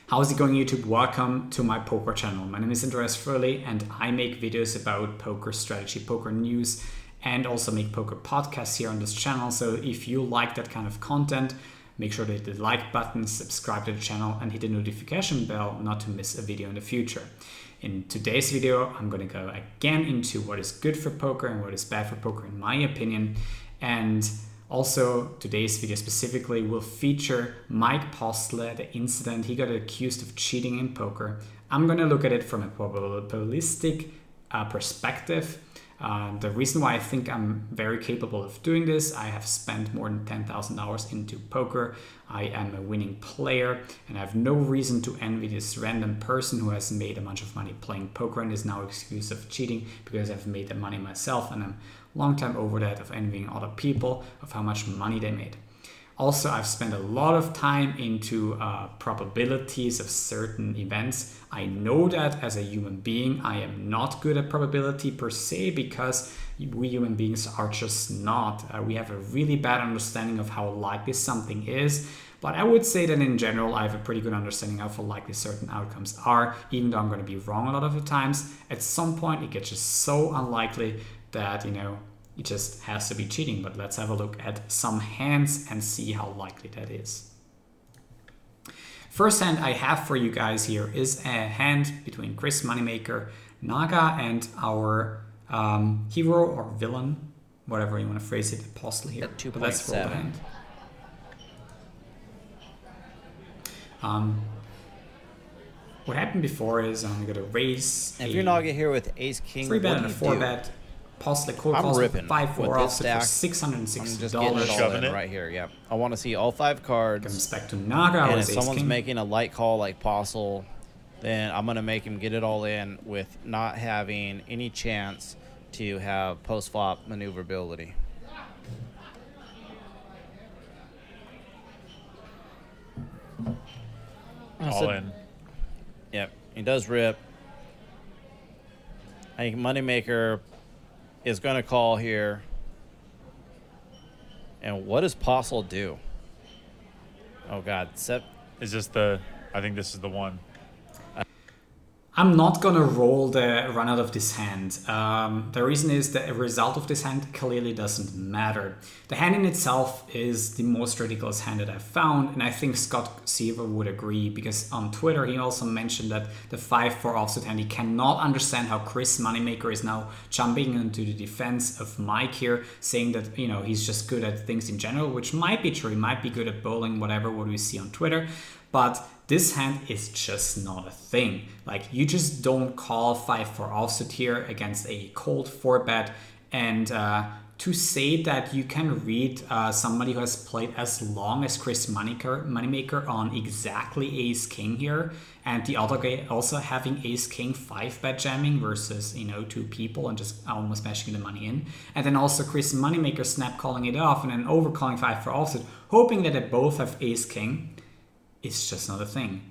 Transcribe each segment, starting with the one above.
How's it going, YouTube? Welcome to my poker channel. My name is Andreas Fröhlich and I make videos about poker strategy, poker news, and also make poker podcasts here on this channel. So if you like that kind of content, make sure to hit the like button, subscribe to the channel, and hit the notification bell not to miss a video in the future. In today's video, I'm going to go again into what is good for poker and what is bad for poker in my opinion. And also, today's video specifically will feature Mike Postle, the incident he got accused of cheating in poker. I'm going to look at it from a probabilistic perspective. The reason why I think I'm very capable of doing this, I have spent more than 10,000 hours into poker. I am a winning player and I have no reason to envy this random person who has made a bunch of money playing poker and is now accused of cheating, because I've made the money myself and I'm long time over that of envying other people of how much money they made. Also, I've spent a lot of time into probabilities of certain events. I know that as a human being, I am not good at probability per se, because we human beings are just not. We have a really bad understanding of how likely something is. But I would say that in general, I have a pretty good understanding of how likely certain outcomes are, even though I'm going to be wrong a lot of the times. At some point, it gets just so unlikely that, it just has to be cheating. But let's have a look at some hands and see how likely that is. First hand I have for you guys here is a hand between Chris Moneymaker, Naga, and our hero or villain, whatever you want to phrase it, Postle here. But let's roll the hand. What happened before is I'm going to raise. If you're Naga here with Ace King, 3-bet and a 4-bet. Postle cold calls 5-4 offset for $660. I'm just getting it all in right here. Yeah, I want to see all 5 cards. Comes back to Naga. And if someone's making a light call like Postle, then I'm gonna make him get it all in with not having any chance to have post-flop maneuverability. All in. Yep, he does rip. I think Moneymaker is going to call here. And what does Postle do? Oh, God. Is this the... I think this is the one. I'm not gonna roll the run out of this hand. The reason is the result of this hand clearly doesn't matter. The hand in itself is the most ridiculous hand that I've found, and I think Scott Seaver would agree, because on Twitter he also mentioned that the 5-4 offsuit hand, he cannot understand how Chris Moneymaker is now jumping into the defense of Mike here, saying that he's just good at things in general, which might be true. He might be good at bowling, whatever, what we see on Twitter, but this hand is just not a thing. Like, you just don't call 5-4 offsuit here against a cold 4-bet. And to say that you can read somebody who has played as long as Chris Moneymaker on exactly Ace King here, and the other guy also having Ace King 5-bet jamming versus 2 people and just almost mashing the money in, and then also Chris Moneymaker snap calling it off and then overcalling 5-4 offsuit, hoping that they both have Ace King. It's just not a thing.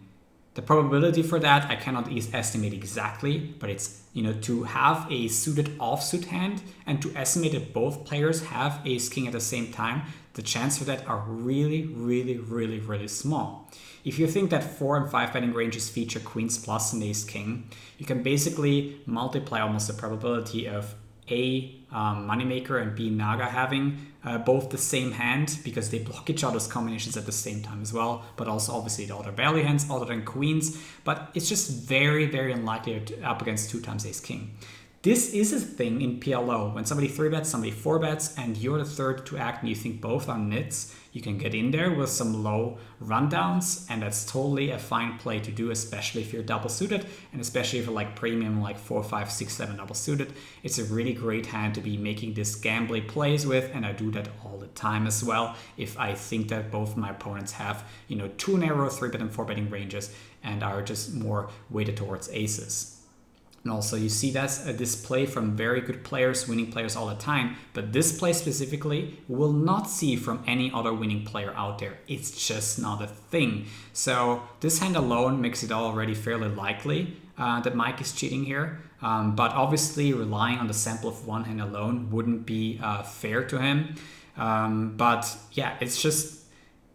The probability for that I cannot estimate exactly, but it's to have a suited offsuit hand and to estimate that both players have Ace King at the same time, the chance for that are really, really, really, really small. If you think that 4 and 5 betting ranges feature Queens plus and Ace King, you can basically multiply almost the probability of A, Moneymaker, and B, Naga having both the same hand, because they block each other's combinations at the same time as well, but also obviously the other value hands other than Queens, but it's just very, very unlikely up against 2 times Ace King. This is a thing in PLO. When somebody 3-bets, somebody 4-bets, and you're the third to act and you think both are nits, you can get in there with some low rundowns, and that's totally a fine play to do, especially if you're double suited, and especially if you're like premium, like 4, 5, 6, 7 double suited. It's a really great hand to be making this gambly plays with, and I do that all the time as well. If I think that both my opponents have, too narrow 3-bet and 4-betting ranges and are just more weighted towards aces. And also you see that's a display from very good players, winning players all the time, but this play specifically will not see from any other winning player out there. It's just not a thing. So this hand alone makes it already fairly likely that Mike is cheating here. But obviously relying on the sample of one hand alone wouldn't be fair to him. But yeah, it's just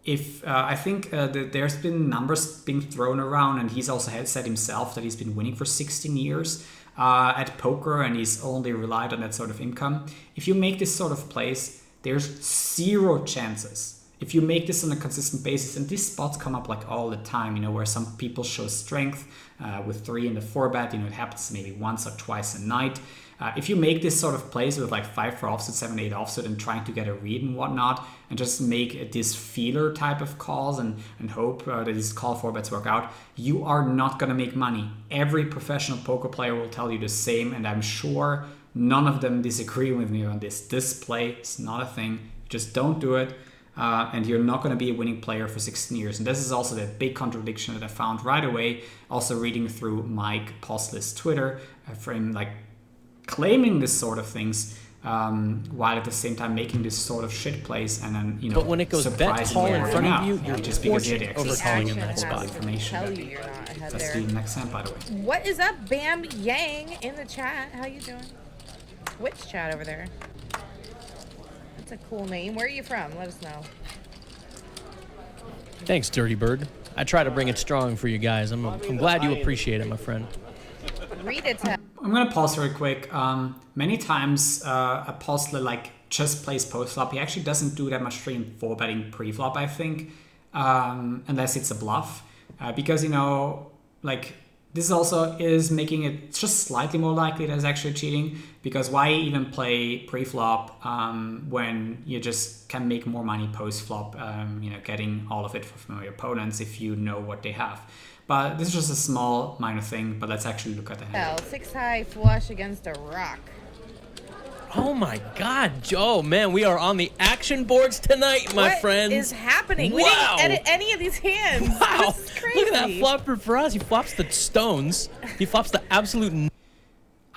if I think that there's been numbers being thrown around, and he's also had said himself that he's been winning for 16 years at poker, and he's only relied on that sort of income. If you make this sort of plays, there's 0 chances. If you make this on a consistent basis, and these spots come up like all the time, where some people show strength with 3 in the 4-bet, it happens maybe once or twice a night. If you make this sort of plays with like 5 for offsuit, 7, 8 offsuit, and trying to get a read and whatnot, and just make this feeler type of calls and hope that these call 4-bets work out, you are not going to make money. Every professional poker player will tell you the same, and I'm sure none of them disagree with me on this. This play is not a thing. Just don't do it. And you're not going to be a winning player for 16 years. And this is also the big contradiction that I found right away, also reading through Mike Postle's Twitter, for him like claiming this sort of things, while at the same time making this sort of shit plays, and then But when it goes bet call in front of you, you're just because he had overcalling in that spot. information. Tell you you're not ahead That's there. the next hand, by the way. What is up, Bam Yang in the chat? How you doing? Twitch chat over there. That's a cool name. Where are you from? Let us know. Thanks, Dirty Bird. I try to bring it strong for you guys. I'm glad you appreciate it, my friend. Read it to I'm gonna pause very quick. Many times a postler like just plays post flop. He actually doesn't do that much 3 and 4 betting pre-flop, I think, unless it's a bluff, because like this also is making it just slightly more likely that it's actually cheating. Because why even play pre-flop when you just can make more money post-flop, getting all of it from your opponents if you know what they have. But this is just a small minor thing, but let's actually look at the hand. 6 high flush against a rock. Oh my God, Joe, man, we are on the action boards tonight, my friend. What is happening? Wow. We didn't edit any of these hands. Wow. This is crazy. Look at that flopper for us. He flops the stones. He flops the absolute...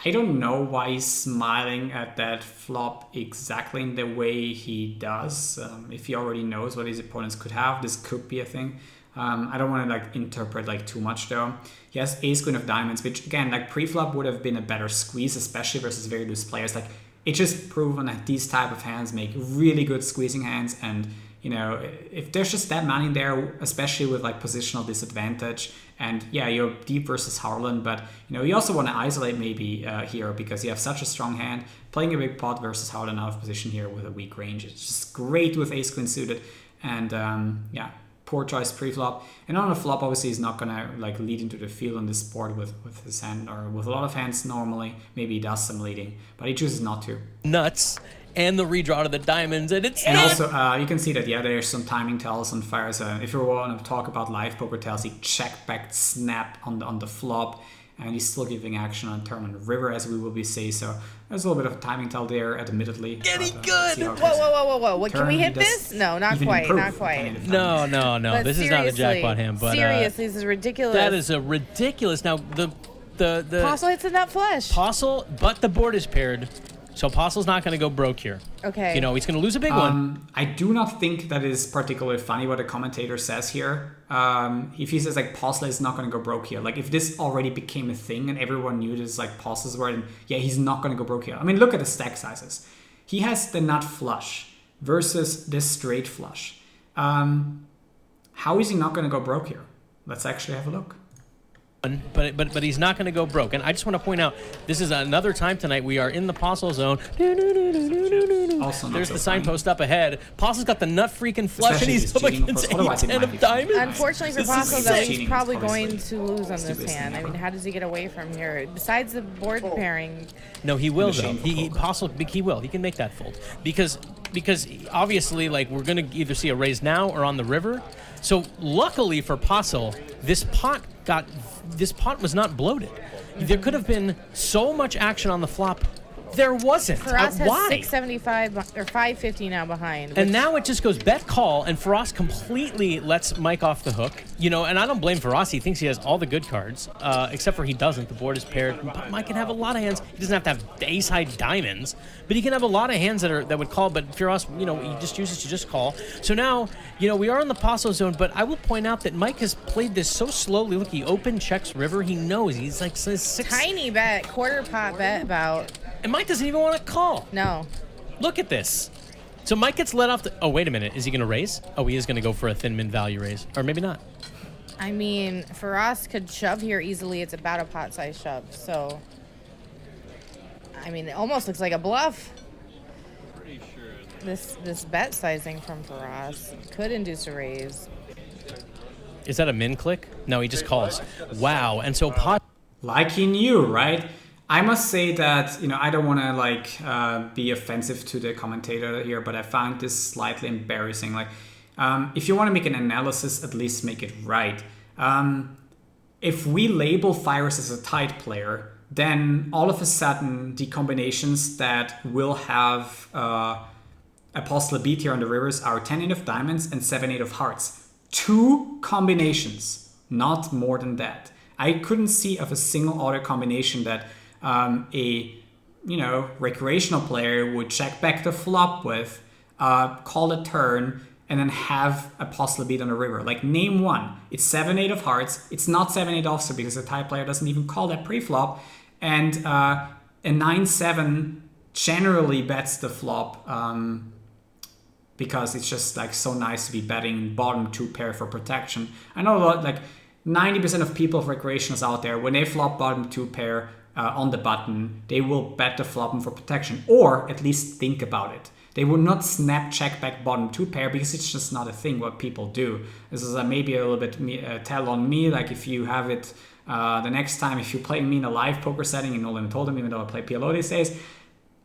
I don't know why he's smiling at that flop exactly in the way he does. If he already knows what his opponents could have, this could be a thing. I don't want to interpret too much though. He has ace queen of diamonds, which again, pre-flop would have been a better squeeze, especially versus very loose players. It's just proven that these type of hands make really good squeezing hands, and if there's just that money there, especially with positional disadvantage, and yeah, you're deep versus Harlan, but you also want to isolate maybe here because you have such a strong hand. Playing a big pot versus Harlan out of position here with a weak range, it's just great with ace queen suited, and yeah. Poor choice pre-flop, and on the flop obviously he's not gonna lead into the field on this board with his hand, or with a lot of hands normally. Maybe he does some leading, but he chooses not to. Nuts, and the redraw to the diamonds, and it's... And also you can see that there's some timing tells on fire. So if you want to talk about live poker tells, he check back snap on the flop, and he's still giving action on turn on the river, as we will be say. So there's a little bit of timing tell there, admittedly. Getting good! Whoa. What, can we hit this? No, not quite. Not quite. No. But This is not a jackpot hand, but... seriously, this is ridiculous. That is a ridiculous... Now, the Postle hits a nut flush. Postle, but the board is paired, so Postle's not going to go broke here. Okay. He's going to lose a big one. I do not think that is particularly funny what the commentator says here. If he says Postle is not going to go broke here, if this already became a thing and everyone knew this Postle's word, and yeah, he's not going to go broke here. I mean, look at the stack sizes. He has the nut flush versus this straight flush. How is he not going to go broke here? Let's actually have a look. But he's not going to go broke. And I just want to point out, this is another time tonight we are in the Postle zone. Also There's so the signpost up ahead. Postle's got the nut freaking flush, Especially and he's up cheating, against of course. Otherwise, it 8-10 might of be diamonds. Unfortunately for This is Postle, though, cheating, he's probably obviously. going to lose on this Stupidest hand. thing I mean, ever. how does he get away from here? Besides the board pairing, No, he will, The though. shameful He fold. Postle, he will. He can make that fold. Because obviously, we're going to either see a raise now or on the river. So luckily for Postle, this pot was not bloated. There could have been so much action on the flop. There wasn't. Faraz has Why? 675 or 550 now behind. And now it just goes bet call, and Faraz completely lets Mike off the hook. And I don't blame Faraz. He thinks he has all the good cards, except for he doesn't. The board is paired. Mike can have a lot of hands. He doesn't have to have ace-high diamonds, but he can have a lot of hands that would call. But Faraz, he just chooses to just call. So now, we are in the Postle zone, but I will point out that Mike has played this so slowly. Look, he open checks river. He knows he's says 6. Tiny quarter pot bet about. And Mike doesn't even want to call. No. Look at this. So Mike gets let off the... Oh, wait a minute. Is he going to raise? Oh, he is going to go for a thin min value raise. Or maybe not. I mean, Faraz could shove here easily. It's about a pot-sized shove. So, I mean, it almost looks like a bluff. This bet sizing from Faraz could induce a raise. Is that a min click? No, he just calls. Wow. And so pot... Like he knew, right? I must say that, I don't want to be offensive to the commentator here, but I found this slightly embarrassing. If you want to make an analysis, at least make it right. If we label Virus as a tight player, then all of a sudden the combinations that will have a Postle beat here on the rivers are 10-8 of diamonds and 7-8 of hearts. 2 combinations, not more than that. I couldn't see of a single other combination that a recreational player would check back the flop with, call a turn, and then have a Postle beat on the river. Name one. It's 7-8 of hearts. It's not 7-8 offsuit because a tight player doesn't even call that pre-flop. And a 9-7 generally bets the flop because it's just so nice to be betting bottom 2 pair for protection. I know a lot, 90% of people of recreationals out there, when they flop bottom 2 pair on the button, they will bet the flop for protection, or at least think about it. They would not snap check back bottom 2 pair because it's just not a thing what people do. This is maybe a little bit tell on me, if you have it the next time, if you play me in a live poker setting in No Limit Hold'em, even though I play PLO these days,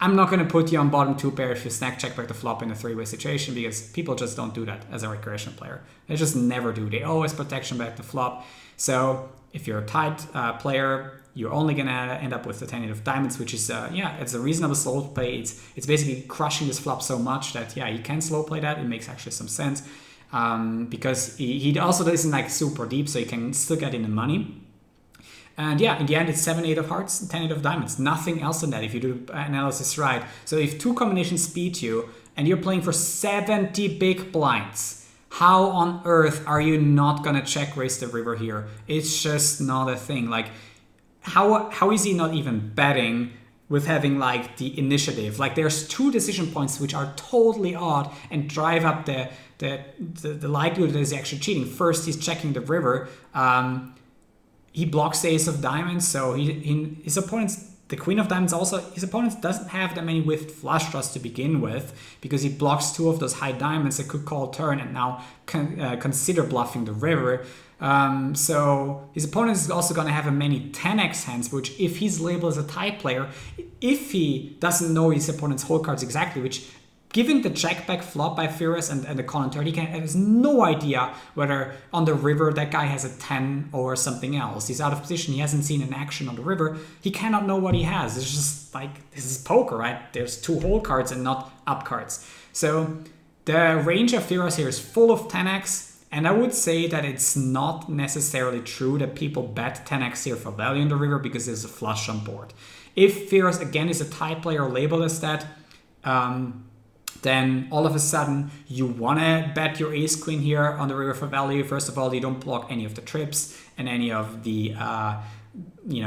I'm not going to put you on bottom 2 pair if you snack check back the flop in a 3-way situation, because people just don't do that as a recreational player. They just never do. They always protection back the flop. So if you're a tight player, you're only going to end up with the 10-8 of diamonds, which is, it's a reasonable slow play. It's basically crushing this flop so much that, you can slow play that. It makes actually some sense because he also isn't super deep, so you can still get in the money. And in the end, it's 7-8 of hearts, 10-8 of diamonds. Nothing else than that if you do analysis right. So if 2 combinations beat you and you're playing for 70 big blinds, how on earth are you not going to check raise the river here? It's just not a thing. How is he not even betting with having the initiative? There's 2 decision points which are totally odd and drive up the likelihood that he's actually cheating. First, he's checking the river. He blocks the ace of diamonds, so his opponents, the queen of diamonds also, his opponents doesn't have that many with flush draws to begin with, because he blocks 2 of those high diamonds that could call turn and now consider bluffing the river. So his opponent is also going to have a many 10x hands, which if he's labeled as a tight player, if he doesn't know his opponent's whole cards exactly, which given the check back flop by Furious and the call and turn, he has no idea whether on the river that guy has a 10 or something else. He's out of position. He hasn't seen an action on the river. He cannot know what he has. It's just this is poker, right? There's 2 whole cards and not up cards. So the range of Furious here is full of 10x. And I would say that it's not necessarily true that people bet 10x here for value in the river because there's a flush on board. If Furious again is a tight player labeled as that, then all of a sudden you want to bet your ace queen here on the river for value. First of all, you don't block any of the trips and any of the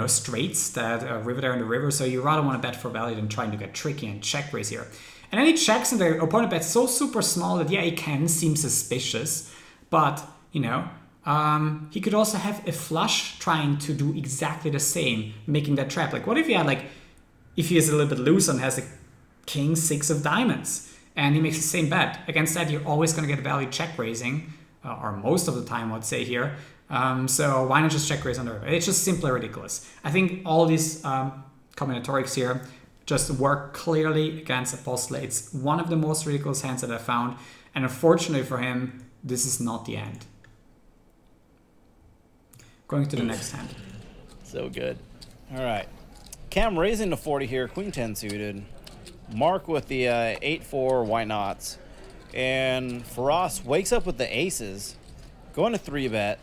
straights that are river there in the river. So you rather want to bet for value than trying to get tricky and check raise here. And then he checks and the opponent bets so super small that it can seem suspicious, but he could also have a flush trying to do exactly the same, making that trap. What if he had if he is a little bit loose and has a king 6 of diamonds? And he makes the same bet. Against that, you're always going to get value check raising, or most of the time, I'd say here. So why not just check raise on the river? It's just simply ridiculous. I think all these combinatorics here just work clearly against a Postle. It's one of the most ridiculous hands that I found. And unfortunately for him, this is not the end. Going to the next hand. So good. All right. Cam raising to 40 here, queen 10 suited. Mark with the 8-4 why nots, and Faraz wakes up with the aces, going to 3-bet.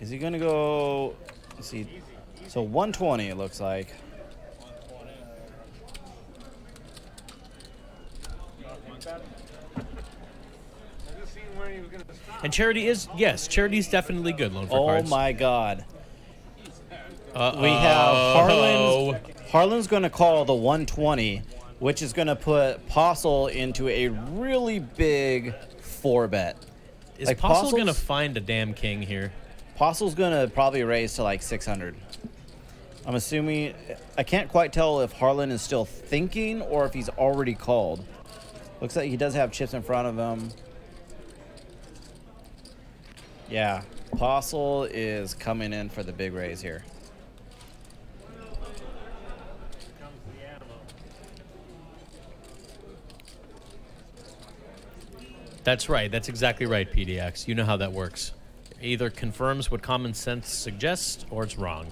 Is he going to go? Let's see. So 120 it looks like. And Charity is, yes, Charity's definitely good loan for Oh cards. my God. We have Harlan's. Harlan's going to call the 120, which is going to put Postle into a really big 4-bet. Is Postle going to find a damn king here? Postle's going to probably raise to like 600. I'm assuming. I can't quite tell if Harlan is still thinking or if he's already called. Looks like he does have chips in front of him. Yeah, Postle is coming in for the big raise here. That's right. That's exactly right, PDX. You know how that works. Either confirms what common sense suggests or it's wrong.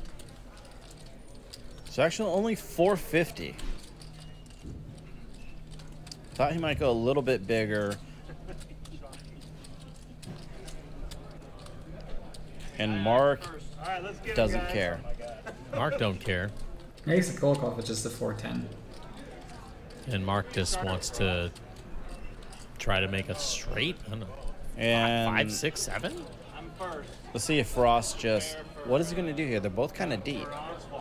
So actually only 450. Thought he might go a little bit bigger. And Mark doesn't care. Mark don't care. Makes a call off with just a 410. And Mark just wants to try to make a straight. I don't know. And 5, 6, 7? let's see if Frost just... What is he going to do here? They're both kind of deep.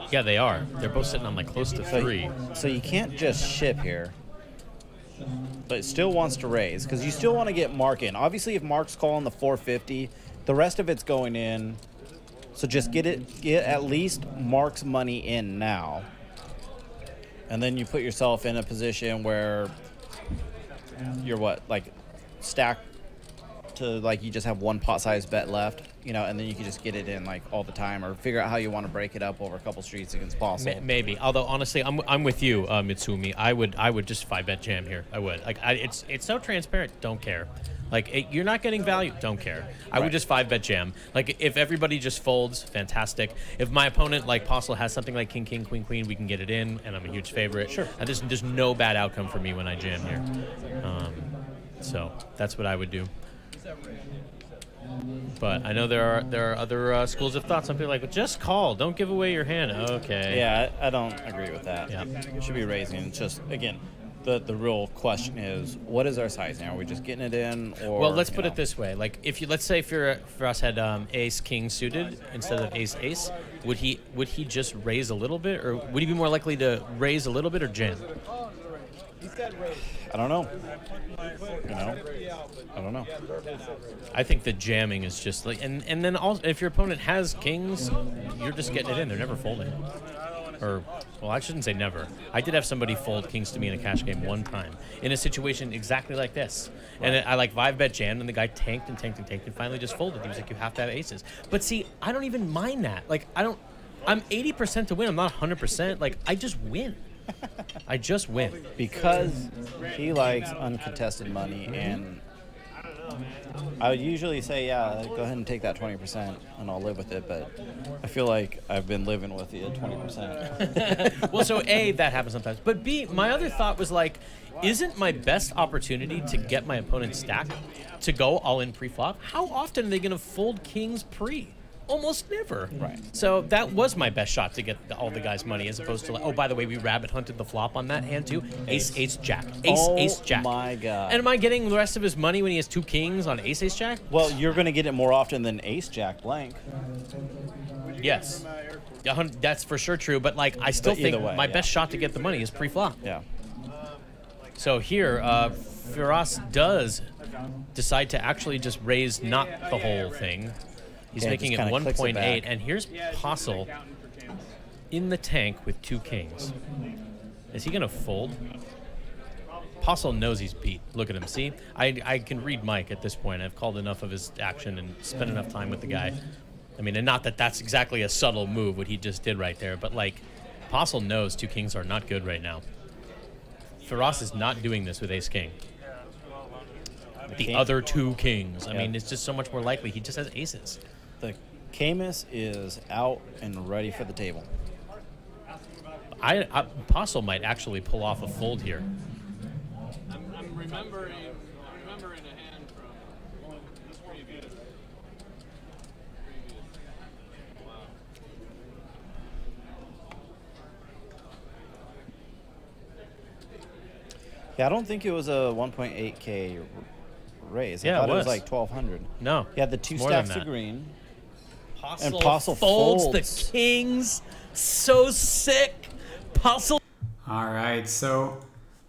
Yeah, they are. They're both sitting on like close to 3. So you can't just ship here. But it still wants to raise because you still want to get Mark in. Obviously, if Mark's calling the 450, the rest of it's going in. So just get at least Mark's money in now. And then you put yourself in a position where you're stacked to like you just have one pot size bet left, and then you can just get it in like all the time or figure out how you want to break it up over a couple streets against Postle. Maybe. Although honestly, I'm with you, Mitsumi. I would just 5-bet jam here. I would. It's so transparent. Don't care. You're not getting value. Don't care. I would just 5-bet jam. If everybody just folds, fantastic. If my opponent, like Postle, has something like king, king, queen, queen, we can get it in, and I'm a huge favorite. Sure. And there's no bad outcome for me when I jam here. So that's what I would do. But I know there are other schools of thought. Some people are like, just call. Don't give away your hand. Okay. Yeah, I don't agree with that. Yeah. It should be raising. It's just, again, the real question is, what is our sizing? Are we just getting it in? Or, well, let's put it this way. Let's say if us had ace king suited instead of ace ace, would he just raise a little bit, or would he be more likely to raise a little bit or jam? I don't know. I don't know. I think the jamming is just and then also if your opponent has kings, you're just getting it in. They're never folding. Well, I shouldn't say never. I did have somebody fold kings to me in a cash game one time in a situation exactly like this. And I 5-bet jammed, and the guy tanked and finally just folded. He was like, you have to have aces. But see, I don't even mind that. I'm 80% to win. I'm not 100%. I just win. I just win. Because he likes uncontested money, and I would usually say, yeah, go ahead and take that 20%, and I'll live with it, but I feel like I've been living with the 20%. Well, so A, that happens sometimes. But B, my other thought was isn't my best opportunity to get my opponent's stack to go all in pre-flop? How often are they going to fold kings pre? Almost never. Right. So that was my best shot to get all the guys' money, as opposed to, oh, by the way, we rabbit hunted the flop on that hand too. Ace, ace, jack. Ace, jack. Oh my God. And am I getting the rest of his money when he has 2 kings on ace, ace, jack? Well, you're going to get it more often than ace, jack, blank. Yes. That's for sure true, but I still think my best shot to get the money is pre-flop. Yeah. So here, Firas does decide to actually just raise not the whole thing. He's making it 1.8, and here's Postle in the tank with 2 kings. Is he going to fold? Postle knows he's beat. Look at him. See? I can read Mike at this point. I've called enough of his action and spent enough time with the guy. I mean, and not that that's exactly a subtle move, what he just did right there, but Postle knows 2 kings are not good right now. Firas is not doing this with ace-king. The other 2 kings. I mean, it's just so much more likely he just has aces. The Camus is out and ready for the table. Postle might actually pull off a fold here. I'm remembering a hand from this previous. Wow. Yeah, I don't think it was a 1.8K raise. I Yeah, thought it was like 1,200. No. He had the 2 more than stacks to that. green. Postle, And Postle folds folds. the kings. So sick. Postle. All right, so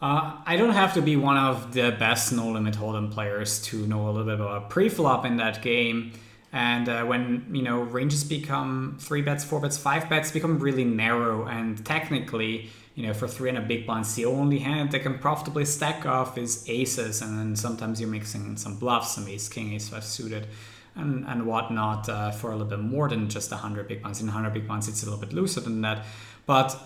I don't have to be one of the best no limit hold'em players to know a little bit about pre-flop in that game. And when, you know, ranges become 3 bets, 4 bets, 5 bets become really narrow, and technically, you know, for 300 big blinds, the only hand that can profitably stack off is aces, and then sometimes you're mixing in some bluffs, some ace king, ace 5 suited, and whatnot for a little bit more than just 100 big blinds. In 100 big blinds, it's a little bit looser than that. But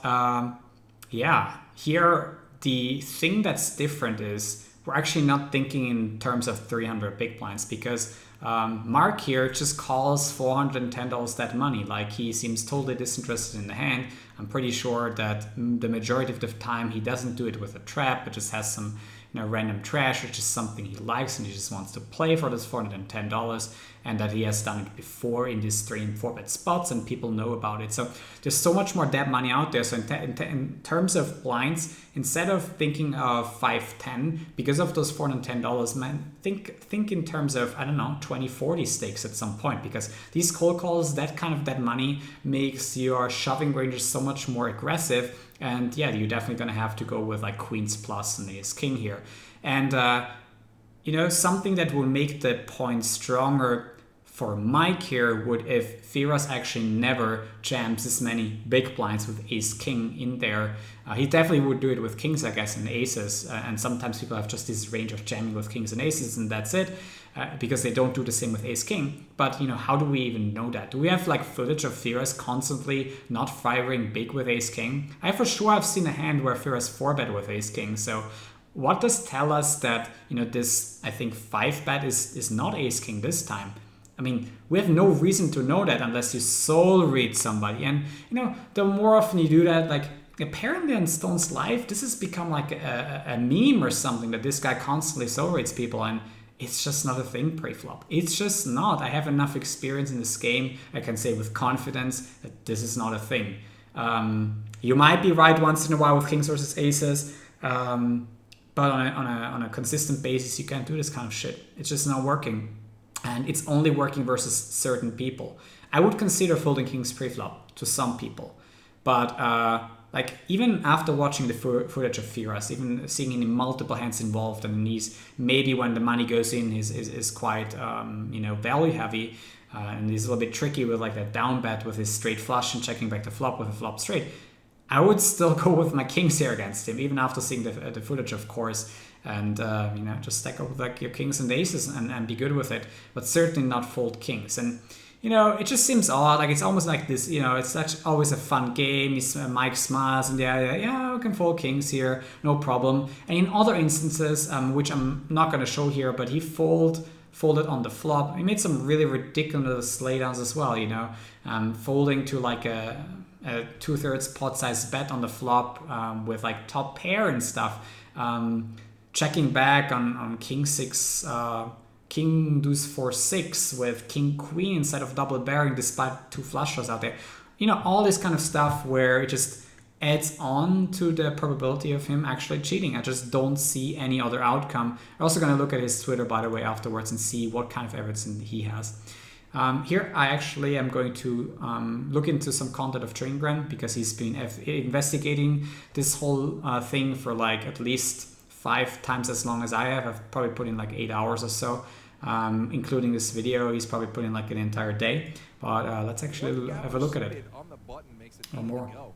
yeah, here the thing that's different is we're actually not thinking in terms of 300 big blinds, because Mark here just calls $410 that money. Like, he seems totally disinterested in the hand. I'm pretty sure that the majority of the time he doesn't do it with a trap, but just has some, you know, random trash, which is something he likes and he just wants to play for this $410, and that he has done it before in these 3 and 4 bet spots and people know about it. So there's so much more dead money out there. So in terms of blinds, instead of thinking of 5-10 because of those $410, man, think in terms of, I don't know, 20-40 stakes at some point, because these cold calls, that kind of dead money makes your shoving ranges so much more aggressive. And yeah, you're definitely going to have to go with like queens plus and ace king here. And, you know, something that will make the point stronger for Mike here would if Firas actually never jams this many big blinds with ace king in there. He definitely would do it with kings, I guess, and aces. And sometimes people have just this range of jamming with kings and aces, and that's it. Because they don't do the same with ace king. But, you know, how do we even know that? Do we have like footage of Firas constantly not firing big with ace king? I for sure have seen a hand where Firas 4-bet with ace king. So what does tell us that, you know, this, I think, 5-bet is not ace king this time? I mean, we have no reason to know that unless you soul read somebody. And, you know, the more often you do that, like, apparently in Stone's life, this has become like a meme or something, that this guy constantly soul reads people, and it's just not a thing pre-flop. It's just not. I have enough experience in this game. I can say with confidence that this is not a thing. You might be right once in a while with kings versus aces, but on a consistent basis, you can't do this kind of shit. It's just not working. And it's only working versus certain people. I would consider folding kings pre-flop to some people. But like, even after watching the footage of Firas, even seeing him in multiple hands involved, and he's maybe when the money goes in is quite you know, value heavy, and he's a little bit tricky with like that down bet with his straight flush and checking back the flop with a flop straight. I would still go with my kings here against him, even after seeing the footage, of course. And, you know, just stack up with like your kings and aces and be good with it. But certainly not fold kings. And, you know, it just seems odd. Like, it's almost like this, you know, it's such always a fun game. Mike smiles and yeah, we can fold kings here, no problem. And in other instances, which I'm not going to show here, but he folded on the flop. He made some really ridiculous laydowns as well, you know, folding to like a 2/3 pot size bet on the flop with like top pair and stuff. Checking back on king 6, king deuce 4-6 with king queen instead of double barreling despite 2 flush draws out there. You know, all this kind of stuff where it just adds on to the probability of him actually cheating. I just don't see any other outcome. I'm also going to look at his Twitter, by the way, afterwards and see what kind of evidence he has. Here I actually am going to look into some content of Tringren, because he's been investigating this whole thing for like at least 5 times as long as I have. I've probably put in like 8 hours or so, including this video. He's probably put in like an entire day. But let's actually have a look at it. On the button makes it Or more. go.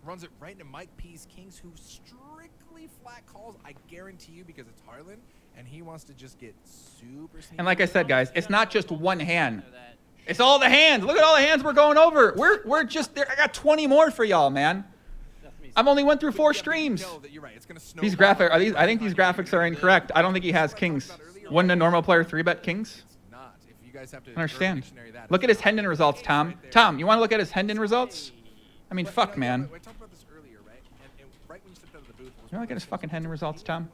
Runs it right into Mike P's kings, who strictly flat calls, I guarantee you, because it's Harlan, and he wants to just get super sneaky. And like I said, guys, it's not just one hand. It's all the hands. Look at all the hands we're going over. We're just there. I got 20 more for y'all, man. I've only went through 4 streams. These graphics are these. I think these graphics are incorrect. I don't think he has kings. Wouldn't a normal player 3-bet kings? I understand. Look at his Hendon results, Tom. Tom, you want to look at his Hendon results? I mean, fuck, man. You want to look at his fucking Hendon results, Tom?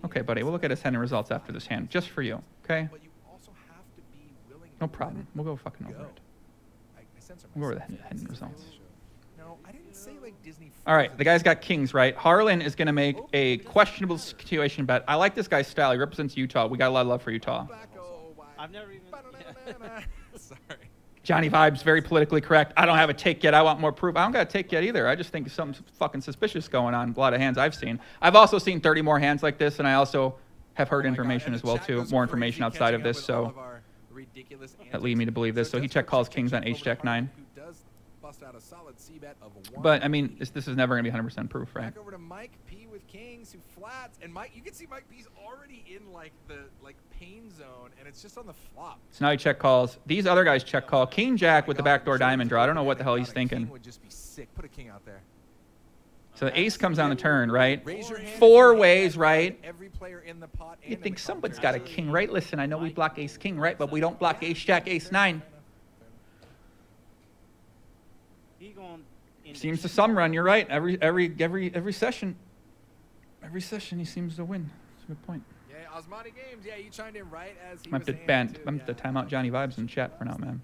Okay, buddy. We'll look at his Hendon results after this hand, just for you. Okay? No problem. We'll go fucking over it. We'll go over the Hendon results. All right, the guy's got kings, right? Harlan is going to make a questionable situation bet. I like this guy's style. He represents Utah. We got a lot of love for Utah. I've never even... Sorry. Johnny Vibes, very politically correct. I don't have a take yet. I want more proof. I don't got a take yet either. I just think something fucking suspicious going on. A lot of hands I've seen. I've also seen 30 more hands like this, and I also have heard information as well, too. More information outside of this, so that lead me to believe this. So he check calls kings on H-Jack 9. But, I mean, this is never going to be 100% proof, right? Back over to Mike P with kings who flats, and Mike, you can see Mike P's already in like the pain zone, and it's just on the flop. So now he check calls. These other guys check call. King Jack with the backdoor diamond draw. I don't know what the hell he's thinking. Would just be sick. Put a king out there. So the ace comes on the turn, right? 4 ways, right? Every player in the pot. You think somebody's got a king, right? Listen, I know we block ace king, right? But we don't block ace jack, ace 9. Seems to some run. You're right. Every session. Every session he seems to win. That's a good point. Yeah, Osmani Games. Yeah, you chimed in right as he I'm going to time out Johnny Vibes in chat for now, man.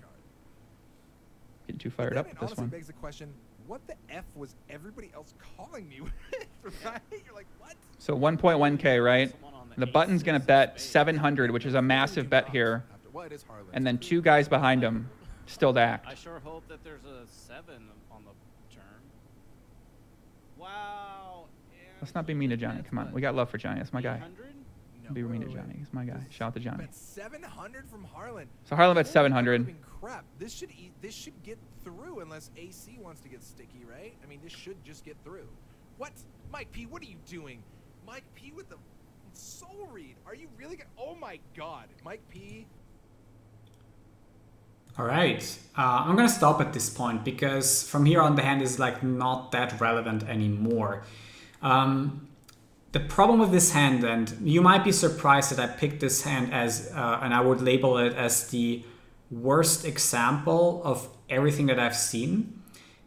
Getting too fired up with this one. Begs the question, what the F was everybody else calling me with? Right? You're like, what? So 1.1K, right? The button's going to bet 700, which is a massive bet here. And then 2 guys behind him still to act. I sure hope that there's a 7 on the turn. Wow. Let's not be mean to Johnny. Come on. We got love for Johnny. That's my guy. Don't be mean to Johnny. He's my guy. Shout out to Johnny. 700 from Harlan. So Harlan bet 700. Crap. This should get through unless AC wants to get sticky, right? I mean, this should just get through. What? Mike P, what are you doing? Mike P with the soul read. Are you really going to... Oh, my God. Mike P... All right, I'm gonna stop at this point because from here on the hand is like not that relevant anymore. The problem with this hand, and you might be surprised that I picked this hand as, and I would label it as the worst example of everything that I've seen.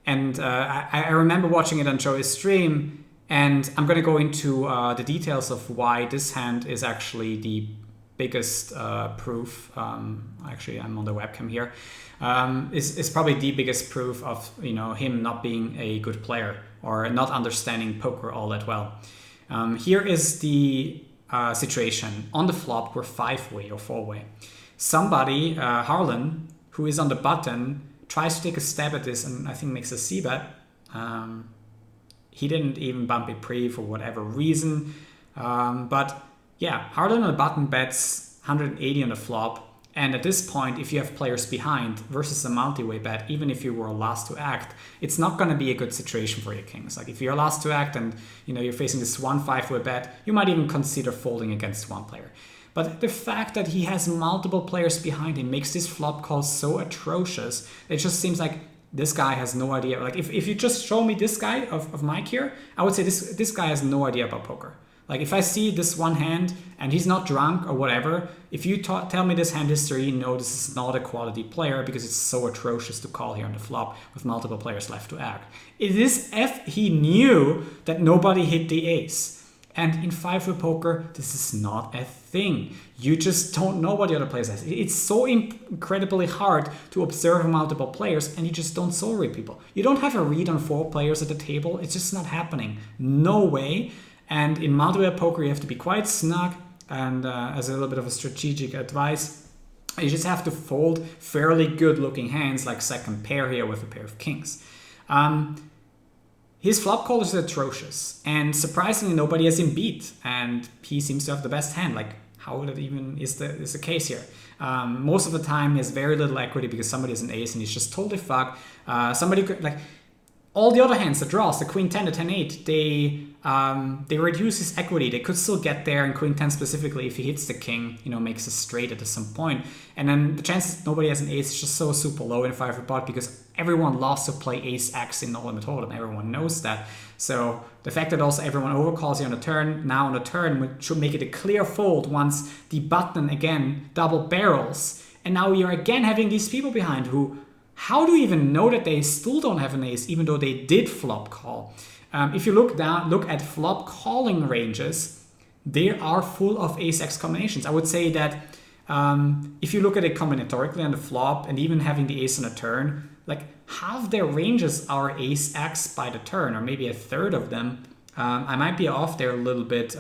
And I remember watching it on Joey's stream, and I'm gonna go into the details of why this hand is actually the biggest proof. Actually, I'm on the webcam here. Is probably the biggest proof of him not being a good player or not understanding poker all that well. Here is the situation. On the flop, we're 5-way or 4-way. Somebody, Harlan, who is on the button, tries to take a stab at this and I think makes a c-bet. He didn't even bump it pre for whatever reason. But yeah, Harlan on the button bets 180 on the flop. And at this point, if you have players behind versus a multi-way bet, even if you were last to act, it's not going to be a good situation for your kings. Like if you're last to act and you're facing this 1 5-way bet, you might even consider folding against one player. But the fact that he has multiple players behind him makes this flop call so atrocious. It just seems like this guy has no idea. Like if you just show me this guy of Mike here, I would say this guy has no idea about poker. Like if I see this one hand and he's not drunk or whatever, if you tell me this hand history, this is not a quality player because it's so atrocious to call here on the flop with multiple players left to act. It is F he knew that nobody hit the ace. And in 5-way poker, this is not a thing. You just don't know what the other players has. It's so incredibly hard to observe multiple players and you just don't soul read people. You don't have a read on 4 players at the table. It's just not happening. No way. And in multiway poker, you have to be quite snug. And as a little bit of a strategic advice, you just have to fold fairly good looking hands like second pair here with a pair of kings. His flop call is atrocious. And surprisingly, nobody has him beat. And he seems to have the best hand. Like, how that even is the case here? Most of the time, he has very little equity because somebody has an ace and he's just totally fucked. Somebody could, like, all the other hands, the draws, the queen 10, the 10-8, they reduce his equity. They could still get there, and queen 10 specifically, if he hits the king, makes a straight at some point. And then the chances that nobody has an ace is just so super low in 5-way pot because everyone loves to play ace X in no limit hold, and everyone knows that. So the fact that also everyone overcalls you on the turn, now on the turn, should make it a clear fold once the button again double barrels. And now you're again having these people behind who, how do you even know that they still don't have an ace, even though they did flop call? If you look at flop calling ranges, they are full of ace-x combinations. I would say that if you look at it combinatorically on the flop and even having the ace on a turn, like half their ranges are ace-x by the turn, or maybe a third of them. I might be off there a little bit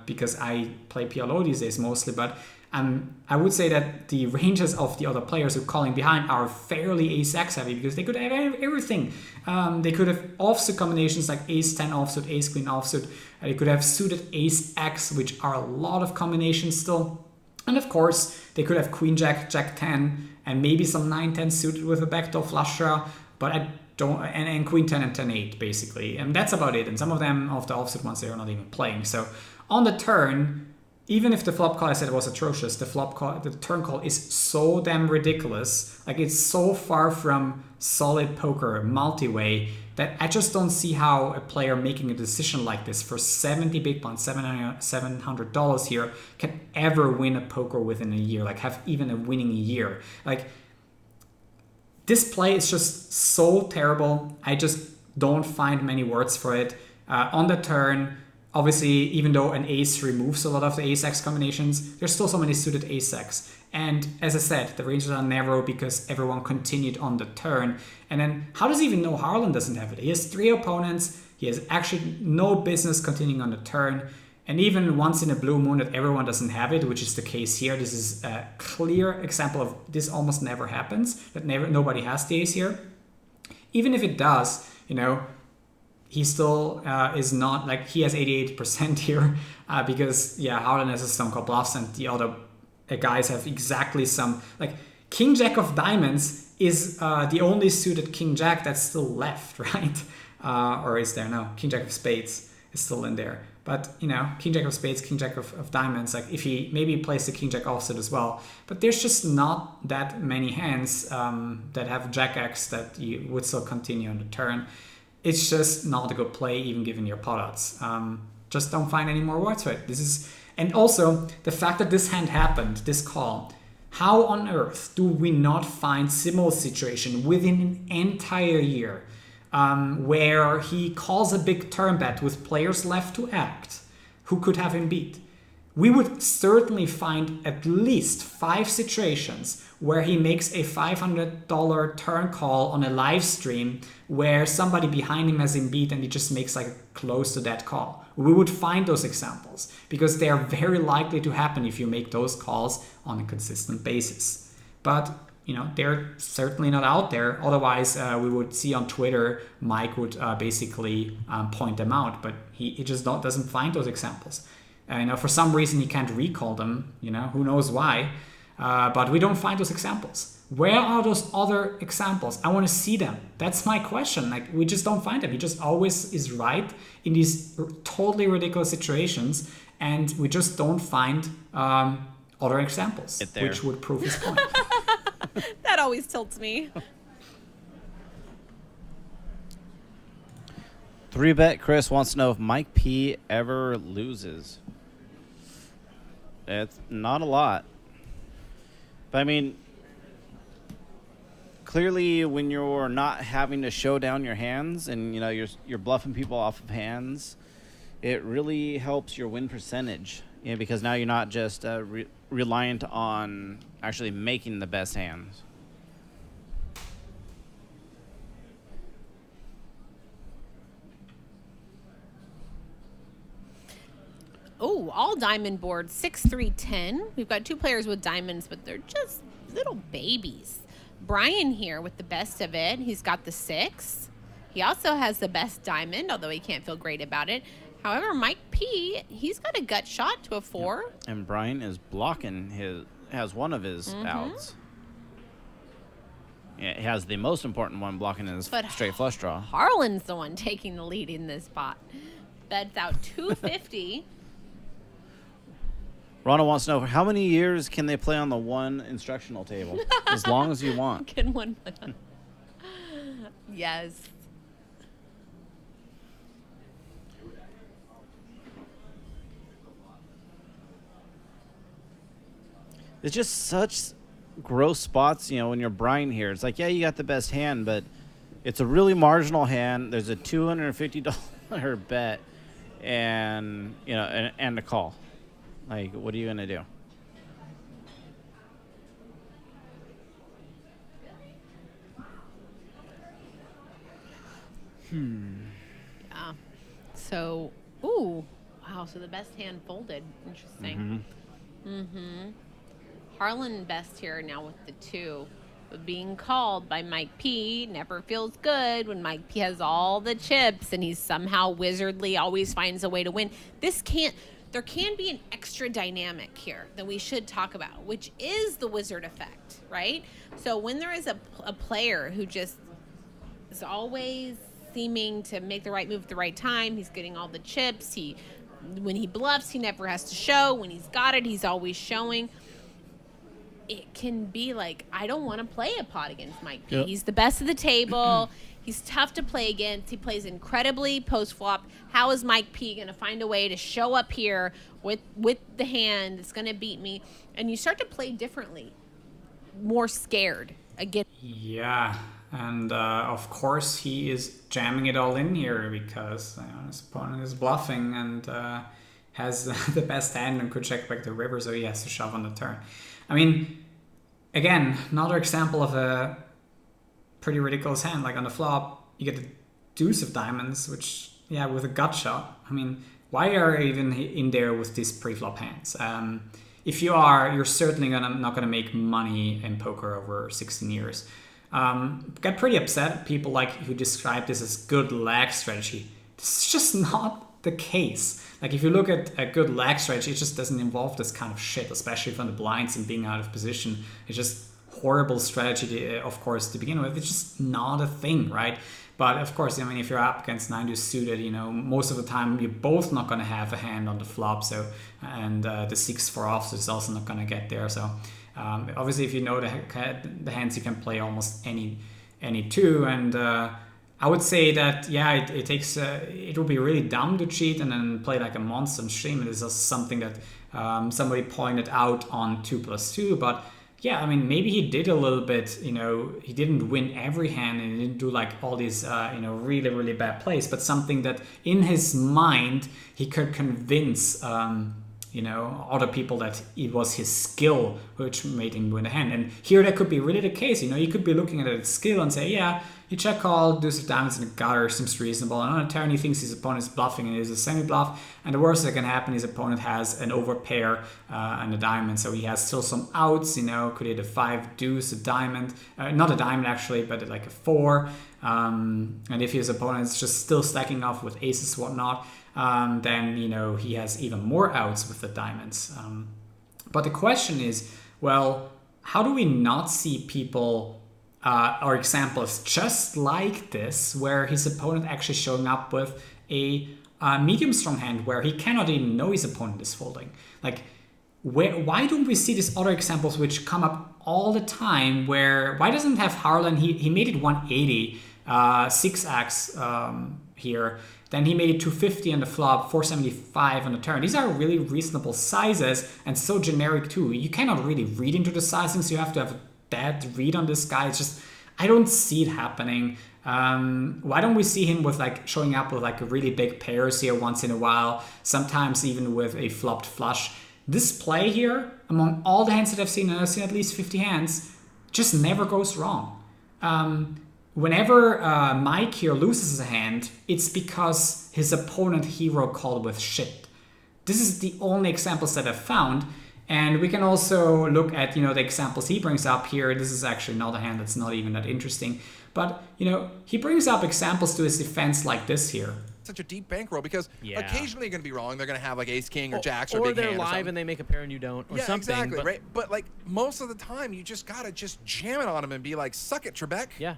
because I play PLO these days mostly, but I would say that the ranges of the other players who are calling behind are fairly ace-x heavy because they could have everything. They could have offsuit combinations like ace-10 offsuit, ace-queen offsuit. They could have suited ace-x, which are a lot of combinations still. And of course, they could have queen-jack, jack-10, and maybe some 9-10 suited with a backdoor flush draw. But I don't, and queen-10 and 10-8 basically. And that's about it. And some of them, of the offsuit ones, they are not even playing. So on the turn, even if the flop call I said was atrocious, the turn call is so damn ridiculous. Like it's so far from solid poker, multi-way, that I just don't see how a player making a decision like this for 70 big blinds, $700 here, can ever win a poker within a year, like have even a winning year. Like this play is just so terrible. I just don't find many words for it. On the turn, obviously, even though an ace removes a lot of the ace-x combinations, there's still so many suited ace-x. And as I said, the ranges are narrow because everyone continued on the turn. And then how does he even know Harlan doesn't have it? He has 3 opponents. He has actually no business continuing on the turn. And even once in a blue moon that everyone doesn't have it, which is the case here, this is a clear example of this almost never happens, that nobody has the ace here. Even if it does, you know, he still is not, like, he has 88% here because, yeah, Harlan has a stone cold bluffs and the other guys have exactly some, like, King Jack of diamonds is the only suited King Jack that's still left, right? Or is there? No, King Jack of spades is still in there. But, you know, King Jack of spades, King Jack of diamonds, like if he maybe plays the King Jack offset as well. But there's just not that many hands that have Jack X that you would still continue on the turn. It's just not a good play, even given your pot odds. Just don't find any more words for it. And also, the fact that this hand happened, this call, how on earth do we not find similar situation within an entire year where he calls a big turn bet with players left to act who could have him beat? We would certainly find at least 5 situations where he makes a $500 turn call on a live stream where somebody behind him has him beat and he just makes like a close to that call. We would find those examples because they are very likely to happen if you make those calls on a consistent basis. But, you know, they're certainly not out there. Otherwise, we would see on Twitter, Mike would basically point them out, but he just doesn't find those examples. You know, for some reason he can't recall them, you know, who knows why. But we don't find those examples. Where are those other examples? I want to see them. That's my question. Like, we just don't find them. He just always is right in these totally ridiculous situations, and we just don't find other examples, which would prove his point. That always tilts me. 3Bet Chris wants to know if Mike P ever loses. It's not a lot. But I mean, clearly when you're not having to show down your hands and, you know, you're bluffing people off of hands, it really helps your win percentage. You know, because now you're not just reliant on actually making the best hands. Oh, all diamond board, 6-3-10. We've got 2 players with diamonds, but they're just little babies. Brian here with the best of it. He's got the 6. He also has the best diamond, although he can't feel great about it. However, Mike P, he's got a gut shot to a 4. Yep. And Brian is blocking has one of his outs. Yeah, he has the most important one, blocking his straight flush draw. Harlan's the one taking the lead in this spot. Bets out 250. Rana wants to know, how many years can they play on the one instructional table? As long as you want. Can one play on? Yes. It's just such gross spots, you know, when you're Brian here. It's like, yeah, you got the best hand, but it's a really marginal hand. There's a $250 bet and, you know, and a call. Like, what are you going to do? Yeah. So, ooh, wow. So the best hand folded. Interesting. Harlan best here now with the 2. But being called by Mike P never feels good when Mike P has all the chips and he's somehow wizardly always finds a way to win. There can be an extra dynamic here that we should talk about, which is the wizard effect, right? So when there is a player who just is always seeming to make the right move at the right time, he's getting all the chips, when he bluffs, he never has to show. When he's got it, he's always showing. It can be like, I don't want to play a pot against Mike P. Yep. He's the best of the table. He's tough to play against. He plays incredibly post-flop. How is Mike P going to find a way to show up here with the hand that's going to beat me? And you start to play differently, more scared again. Yeah, and of course he is jamming it all in here because his opponent is bluffing and has the best hand and could check back the river, so he has to shove on the turn. I mean, again, another example of a pretty ridiculous hand. Like on the flop, you get the deuce of diamonds, which, yeah, with a gut shot. I mean, why are you even in there with these pre-flop hands? If you are, you're certainly not gonna make money in poker over 16 years. Got pretty upset. People who describe this as good lag strategy. This is just not the case. Like if you look at a good lag strategy, it just doesn't involve this kind of shit, especially from the blinds and being out of position. It's just horrible strategy, of course, to begin with. It's just not a thing, right? But of course, I mean, if you're up against 9-2 suited, most of the time you're both not going to have a hand on the flop. So, and the 6-4 offsuit is also not going to get there. So, obviously, if you know the hands, you can play almost any two. And I would say that, yeah, it takes. It would be really dumb to cheat and then play like a monster on stream. It is just something that somebody pointed out on 2+2, but. Yeah, I mean, maybe he did a little bit, he didn't win every hand and he didn't do like all these, really, really bad plays, but something that in his mind, he could convince, other people that it was his skill which made him win the hand. And here that could be really the case, you could be looking at his skill and say, yeah, he check call, deuce of diamonds in the gutter, seems reasonable. And on a turn, he thinks his opponent is bluffing and it is a semi-bluff. And the worst that can happen, his opponent has an overpair and a diamond. So he has still some outs, could hit a 5 deuce, a diamond, not a diamond actually, but like a 4. And if his opponent is just still stacking off with aces, whatnot, then, he has even more outs with the diamonds. But the question is, well, how do we not see people or examples just like this, where his opponent actually showing up with a medium strong hand where he cannot even know his opponent is folding? Like, why don't we see these other examples which come up all the time? Why doesn't have Harlan? He made it 180, 6x here. Then he made it 250 on the flop, 475 on the turn. These are really reasonable sizes and so generic too. You cannot really read into the sizing, so you have to have a bad read on this guy. It's just, I don't see it happening. Why don't we see him with showing up with a really big pairs here once in a while, sometimes even with a flopped flush. This play here, among all the hands that I've seen, and I've seen at least 50 hands, just never goes wrong. Whenever Mike here loses a hand, it's because his opponent hero called with shit. This is the only examples that I've found. And we can also look at, the examples he brings up here. This is actually not a hand that's not even that interesting. But, he brings up examples to his defense like this here. Such a deep bankroll because occasionally you're going to be wrong. They're going to have ace king or jacks or big hand. Or they're live and they make a pair and you don't or something. Exactly, right? But most of the time you just got to just jam it on him and be like, suck it, Trebek. Yeah.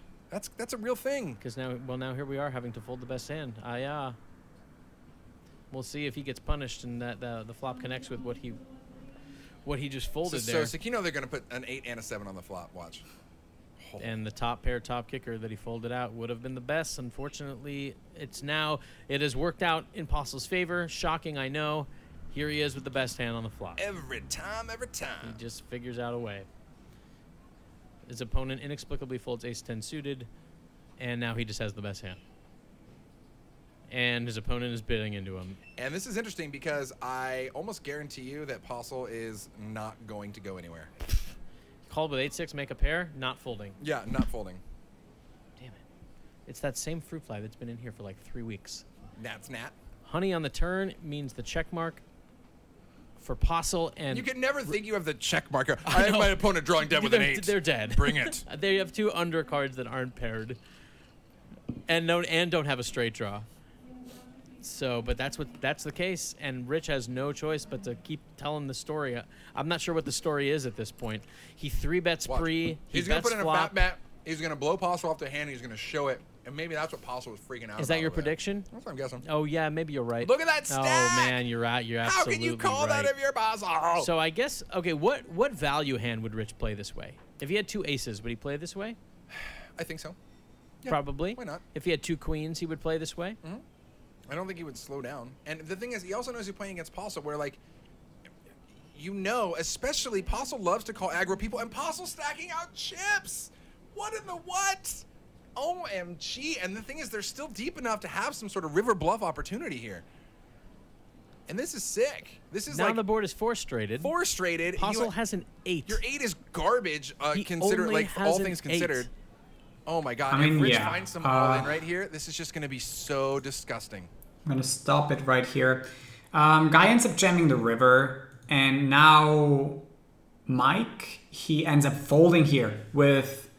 That's a real thing. Because now here we are having to fold the best hand. We'll see if he gets punished and that the flop connects with what he just folded there. So they're going to put an 8 and a 7 on the flop. Watch. And the top pair top kicker that he folded out would have been the best. Unfortunately, it has worked out in Postle's favor. Shocking, I know. Here he is with the best hand on the flop. Every time. He just figures out a way. His opponent inexplicably folds ace-10 suited, and now he just has the best hand. And his opponent is bidding into him. And this is interesting because I almost guarantee you that Postle is not going to go anywhere. Called with 8-6, make a pair, not folding. Yeah, not folding. Damn it. It's that same fruit fly that's been in here for 3 weeks. Nat's Nat. Honey on the turn means the check mark for Postle, and you can never think you have the check marker. I have my opponent drawing dead with an 8. They're dead. Bring it. They have 2 undercards that aren't paired, and don't have a straight draw. So, but that's the case, and Rich has no choice but to keep telling the story. I'm not sure what the story is at this point. He 3-bets pre. He's going to put in a fat bet. He's going to blow Postle off the hand. He's going to show it, and maybe that's what Postle was freaking out about. Is that your prediction? That's what I'm guessing. Oh yeah, maybe you're right. Look at that stack. Oh man, you're right. You're absolutely right. How can you call that if you're Postle? So I guess what value hand would Rich play this way? If he had 2 aces, would he play this way? I think so. Yeah, probably. Why not? If he had 2 queens, he would play this way. Mm-hmm. I don't think he would slow down. And the thing is, he also knows he's playing against Postle, where, like, especially Postle loves to call aggro people, and Postle stacking out chips. What in the what? OMG. And the thing is, they're still deep enough to have some sort of river bluff opportunity here. And this is sick. This is now the board is 4-straighted. 4-straighted. Postle has an 8. Your 8 is garbage, consider all things considered. Oh my god, if Rich finds some all-in right here, this is just going to be so disgusting. I'm going to stop it right here. Guy ends up jamming the river, and now Mike, he ends up folding here with,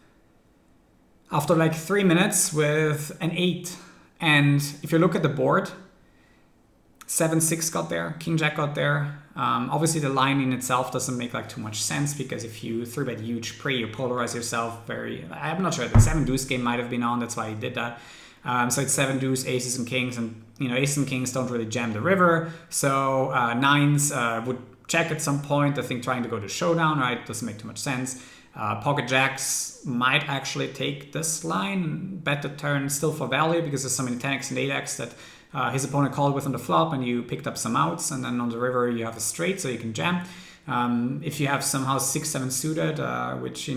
after like 3 minutes, with an 8. And if you look at the board, 7-6 got there, King Jack got there. Obviously the line in itself doesn't make like too much sense, because if you 3-bet huge pre, you polarize yourself very. I'm not sure, the 7 deuce game might have been on, that's why he did that. So it's 7 deuce, aces and kings, and aces and kings don't really jam the river. So 9s would check at some point. I think trying to go to showdown, right, doesn't make too much sense. Pocket jacks might actually take this line, bet the turn still for value, because there's so many 10x and 8x that his opponent called with on the flop, and you picked up some outs, and then on the river you have a straight, so you can jam. If you have somehow 6-7 suited, which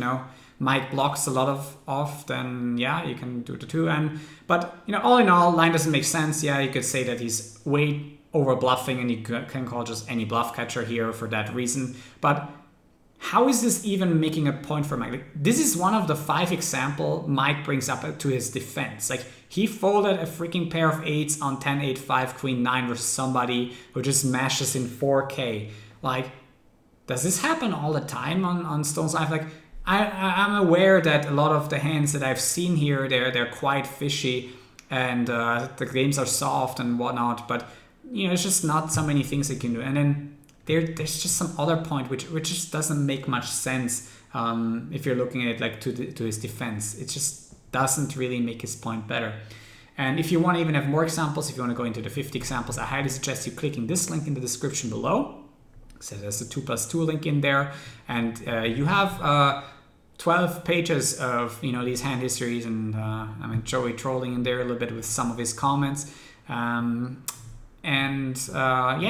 Mike blocks a lot of, then yeah, you can do the 2. But all in all, line doesn't make sense. Yeah, you could say that he's way over bluffing, and you can call just any bluff catcher here for that reason. But how is this even making a point for Mike? Like, this is one of the 5 example Mike brings up to his defense. Like, he folded a freaking pair of 8s on 10, 8, 5, Queen 9 versus somebody who just mashes in 4K. Like, does this happen all the time on Stone's Life? Like, I'm aware that a lot of the hands that I've seen here, they're quite fishy, and the games are soft and whatnot, but it's just not so many things they can do. And then there's just some other point which just doesn't make much sense if you're looking at it like to his defense. It just doesn't really make his point better. And if you want to even have more examples, if you want to go into the 50 examples, I highly suggest you clicking this link in the description below. So there's a 2+2 link in there, and you have 12 pages of these hand histories, and Joey trolling in there a little bit with some of his comments. Yeah,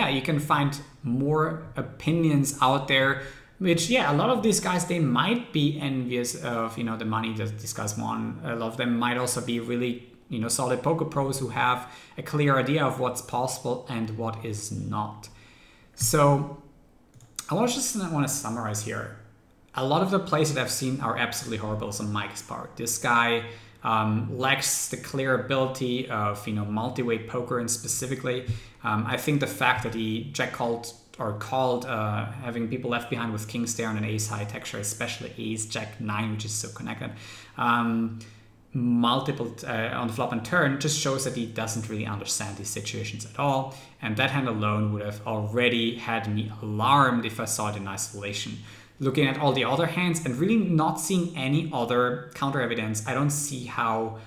you can find more opinions out there, which, yeah, a lot of these guys, they might be envious of, the money that these guys won. A lot of them might also be really, solid poker pros who have a clear idea of what's possible and what is not. So I want to summarize here. A lot of the plays that I've seen are absolutely horrible on Mike's part. This guy lacks the clear ability of multi-way poker, and specifically I think the fact that he called having people left behind with kings there and an ace high texture, especially ace jack 9, which is so connected, multiple on the flop and turn, just shows that he doesn't really understand these situations at all. And that hand alone would have already had me alarmed if I saw it in isolation. Looking at all the other hands and really not seeing any other counter evidence, I don't see how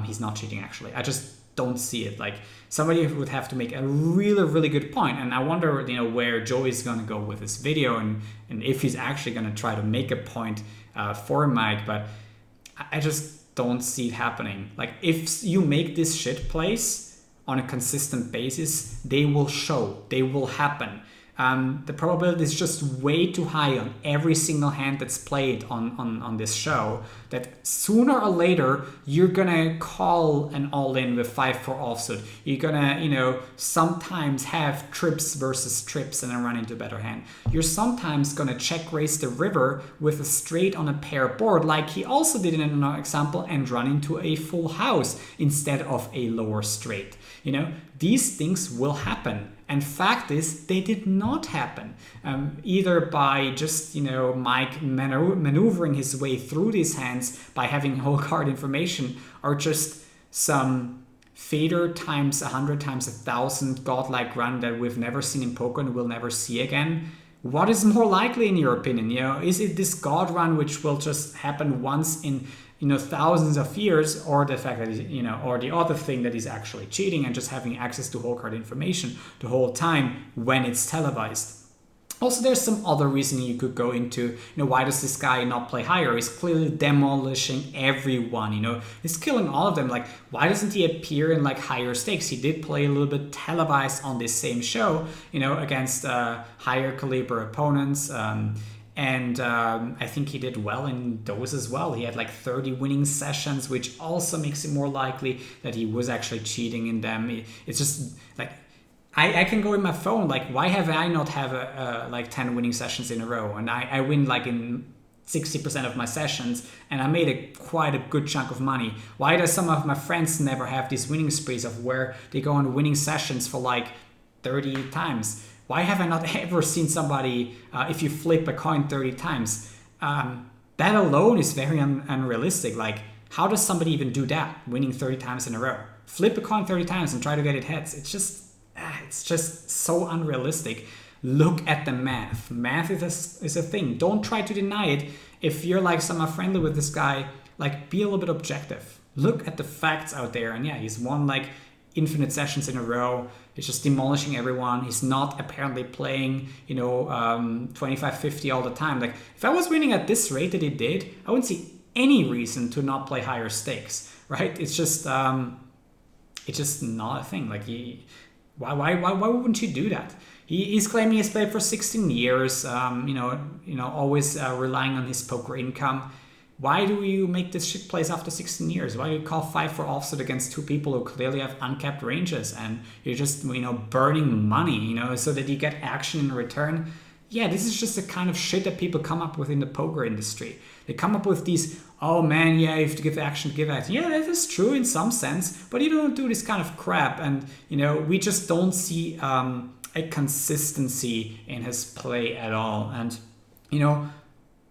he's not cheating, actually. I just don't see it. Like, somebody would have to make a really, really good point. And I wonder, where Joey's going to go with this video, and if he's actually going to try to make a point for Mike. But I just don't see it happening. Like, if you make this shit plays on a consistent basis, they will show, they will happen. The probability is just way too high on every single hand that's played on this show, that sooner or later you're gonna call an all-in with 5-4 offsuit. You're gonna, sometimes have trips versus trips and then run into a better hand. You're sometimes gonna check raise the river with a straight on a pair board, like he also did in another example, and run into a full house instead of a lower straight. These things will happen. And fact is, they did not happen. Either by just, Mike maneuvering his way through these hands by having whole card information, or just some fader times 100 times 1,000 godlike run that we've never seen in poker and will never see again. What is more likely in your opinion? Is it this god run which will just happen once in thousands of years, or the fact that or the other thing that he's actually cheating and just having access to whole card information the whole time when it's televised? Also, there's some other reason you could go into, why does this guy not play higher? He's clearly demolishing everyone, he's killing all of them. Like, why doesn't he appear in like higher stakes? He did play a little bit televised on this same show, against higher caliber opponents. And I think he did well in those as well. He had like 30 winning sessions, which also makes it more likely that he was actually cheating in them. It's just like, I can go in my phone, like, why have I not have like 10 winning sessions in a row? And I win like in 60% of my sessions, and I made quite a good chunk of money. Why does some of my friends never have these winning sprees of where they go on winning sessions for like 30 times? Why have I not ever seen somebody, if you flip a coin 30 times, that alone is very unrealistic. Like, how does somebody even do that, winning 30 times in a row? Flip a coin 30 times and try to get it heads. It's just so unrealistic. Look at the math. Math is a thing. Don't try to deny it. If you're like somehow friendly with this guy, like, be a little bit objective. Look at the facts out there. And yeah, he's won like infinite sessions in a row. He's just demolishing everyone. He's not apparently playing, 25-50 all the time. Like, if I was winning at this rate that he did, I wouldn't see any reason to not play higher stakes, right? It's just not a thing. Like, why wouldn't you do that? He's claiming he's played for 16 years, always relying on his poker income. Why do you make this shit plays after 16 years? Why do you call 5 for offset against two people who clearly have uncapped ranges, and you're just, burning money, so that you get action in return? Yeah, this is just the kind of shit that people come up with in the poker industry. They come up with these, oh man, yeah, you have to give action, give action. Yeah, that is true in some sense, but you don't do this kind of crap. And, we just don't see a consistency in his play at all. And,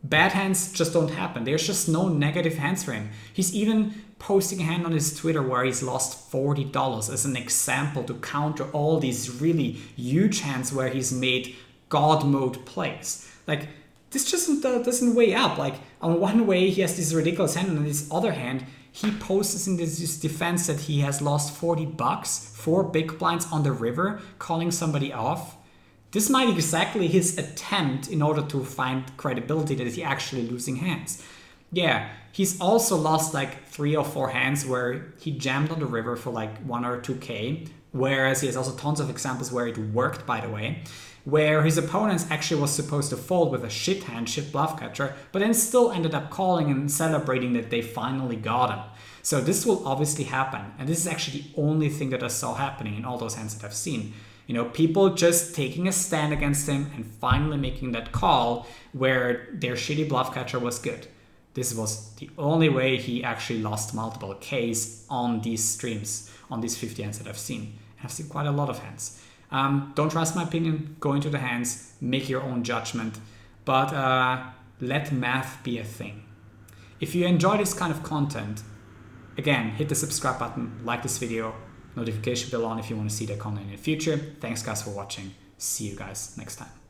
bad hands just don't happen. There's just no negative hands for him. He's even posting a hand on his Twitter where he's lost $40 as an example to counter all these really huge hands where he's made God mode plays. Like, this just doesn't weigh up. Like, on one way he has this ridiculous hand, and on this other hand he posts in this defense that he has lost $40 for big blinds on the river, calling somebody off. This might be exactly his attempt in order to find credibility that he's actually losing hands. Yeah, he's also lost like 3 or 4 hands where he jammed on the river for like 1 or 2K, whereas he has also tons of examples where it worked, by the way, where his opponents actually was supposed to fold with a shit hand, shit bluff catcher, but then still ended up calling and celebrating that they finally got him. So this will obviously happen, and this is actually the only thing that I saw happening in all those hands that I've seen. People just taking a stand against him and finally making that call where their shitty bluff catcher was good. This was the only way he actually lost multiple Ks on these streams, on these 50 hands that I've seen. And I've seen quite a lot of hands. Don't trust my opinion, go into the hands, make your own judgment, but let math be a thing. If you enjoy this kind of content, again, hit the subscribe button, like this video, notification bell on if you want to see that content in the future. Thanks guys for watching. See you guys next time.